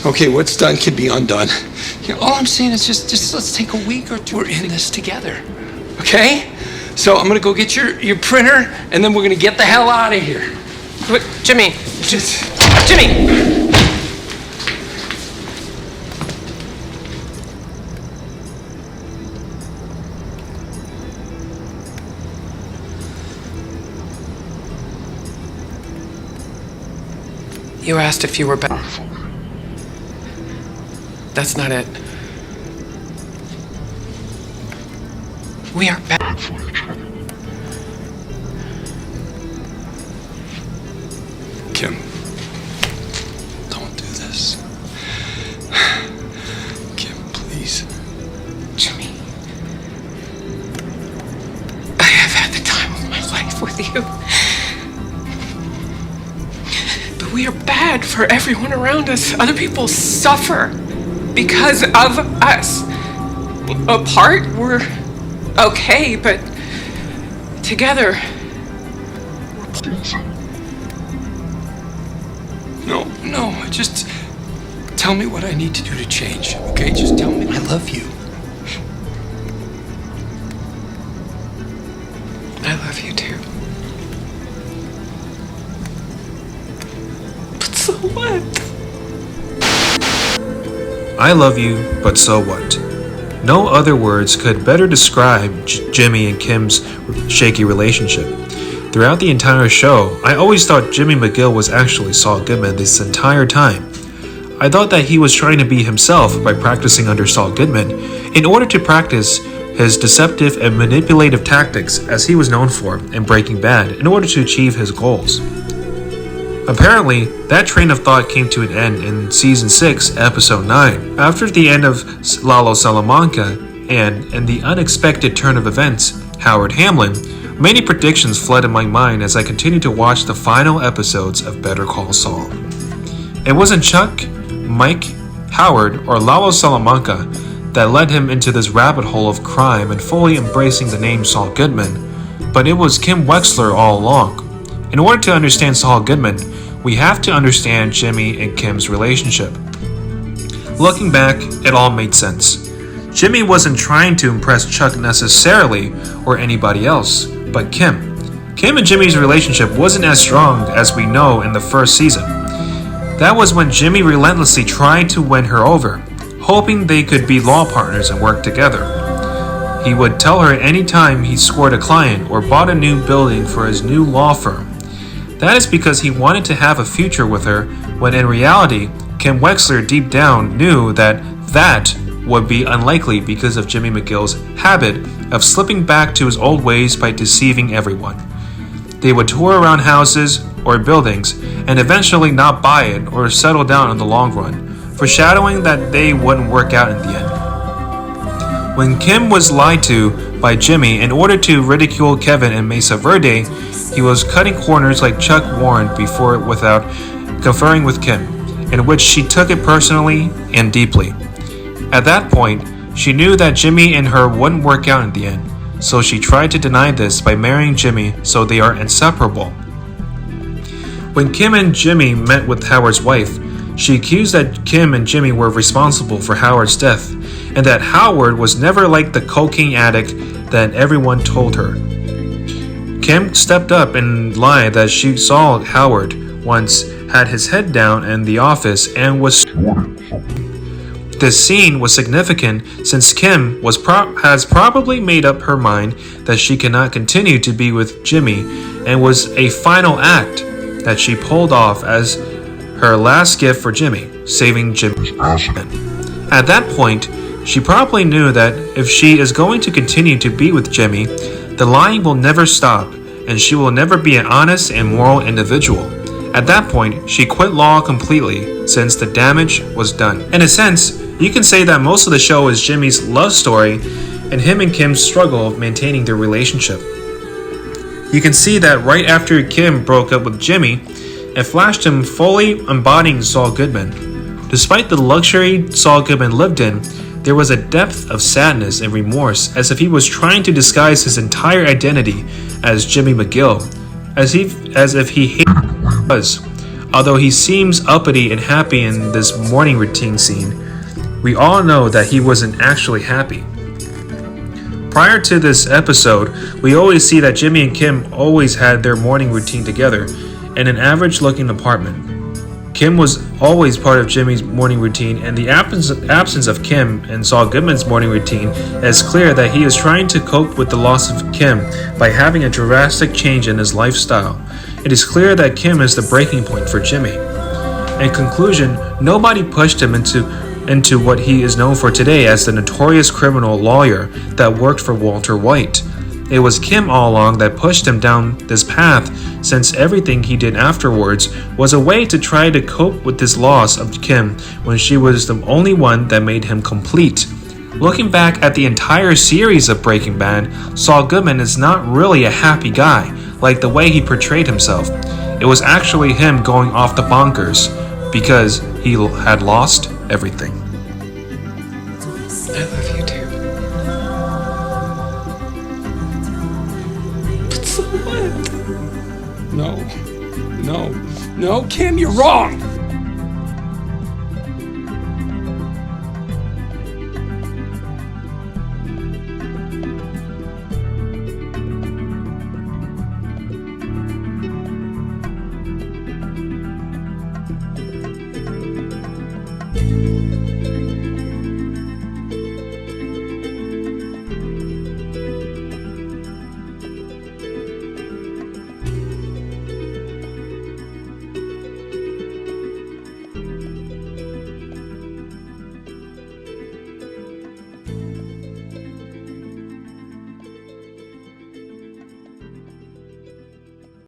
Okay, what's done can be undone. All I'm saying is just let's take a week or two. We're in this together, okay? So I'm gonna go get your printer, and then we're gonna get the hell out of here. Wait, Jimmy! Jimmy! You asked if you were back. That's not it. We are bad for each other. Kim, don't do this. Kim, please. Jimmy, I have had the time of my life with you. But we are bad for everyone around us. Other people suffer because of us. Apart, we're okay, but together, we're poison. No, just tell me what I need to do to change, okay? Just tell me I love you. I love you too. But so what? I love you, but so what? No other words could better describe Jimmy and Kim's shaky relationship. Throughout the entire show, I always thought Jimmy McGill was actually Saul Goodman this entire time. I thought that he was trying to be himself by practicing under Saul Goodman in order to practice his deceptive and manipulative tactics as he was known for in Breaking Bad in order to achieve his goals. Apparently, that train of thought came to an end in Season 6, Episode 9. After the end of Lalo Salamanca and in the unexpected turn of events, Howard Hamlin, many predictions flooded my mind as I continued to watch the final episodes of Better Call Saul. It wasn't Chuck, Mike, Howard, or Lalo Salamanca that led him into this rabbit hole of crime and fully embracing the name Saul Goodman, but it was Kim Wexler all along. In order to understand Saul Goodman, we have to understand Jimmy and Kim's relationship. Looking back, it all made sense. Jimmy wasn't trying to impress Chuck necessarily or anybody else, but Kim. Kim and Jimmy's relationship wasn't as strong as we know in the first season. That was when Jimmy relentlessly tried to win her over, hoping they could be law partners and work together. He would tell her anytime he scored a client or bought a new building for his new law firm. That is because he wanted to have a future with her, when in reality, Kim Wexler deep down knew that would be unlikely because of Jimmy McGill's habit of slipping back to his old ways by deceiving everyone. They would tour around houses or buildings and eventually not buy it or settle down in the long run, foreshadowing that they wouldn't work out in the end. When Kim was lied to by Jimmy in order to ridicule Kevin in Mesa Verde, he was cutting corners like Chuck warned before without conferring with Kim, in which she took it personally and deeply. At that point, she knew that Jimmy and her wouldn't work out in the end, so she tried to deny this by marrying Jimmy so they are inseparable. When Kim and Jimmy met with Howard's wife, she accused that Kim and Jimmy were responsible for Howard's death, and that Howard was never like the cocaine addict that everyone told her. Kim stepped up and lied that she saw Howard once had his head down in the office and was This scene was significant since Kim has probably made up her mind that she cannot continue to be with Jimmy and was a final act that she pulled off as her last gift for Jimmy, saving Jimmy's ass. At that point, she probably knew that if she is going to continue to be with Jimmy, the lying will never stop and she will never be an honest and moral individual. At that point, she quit law completely since the damage was done. In a sense, you can say that most of the show is Jimmy's love story and him and Kim's struggle of maintaining their relationship. You can see that right after Kim broke up with Jimmy, it flashed him fully embodying Saul Goodman. Despite the luxury Saul Goodman lived in, there was a depth of sadness and remorse as if he was trying to disguise his entire identity as Jimmy McGill, as if he hated who he was. Although he seems uppity and happy in this morning routine scene, we all know that he wasn't actually happy. Prior to this episode, we always see that Jimmy and Kim always had their morning routine together in an average-looking apartment. Kim was always part of Jimmy's morning routine, and the absence of Kim in Saul Goodman's morning routine is clear that he is trying to cope with the loss of Kim by having a drastic change in his lifestyle. It is clear that Kim is the breaking point for Jimmy. In conclusion, nobody pushed him into what he is known for today as the notorious criminal lawyer that worked for Walter White. It was Kim all along that pushed him down this path, since everything he did afterwards was a way to try to cope with this loss of Kim when she was the only one that made him complete. Looking back at the entire series of Breaking Bad, Saul Goodman is not really a happy guy, like the way he portrayed himself. It was actually him going off the bonkers, because he had lost everything. I love you too. But so what? No, Kim, you're wrong.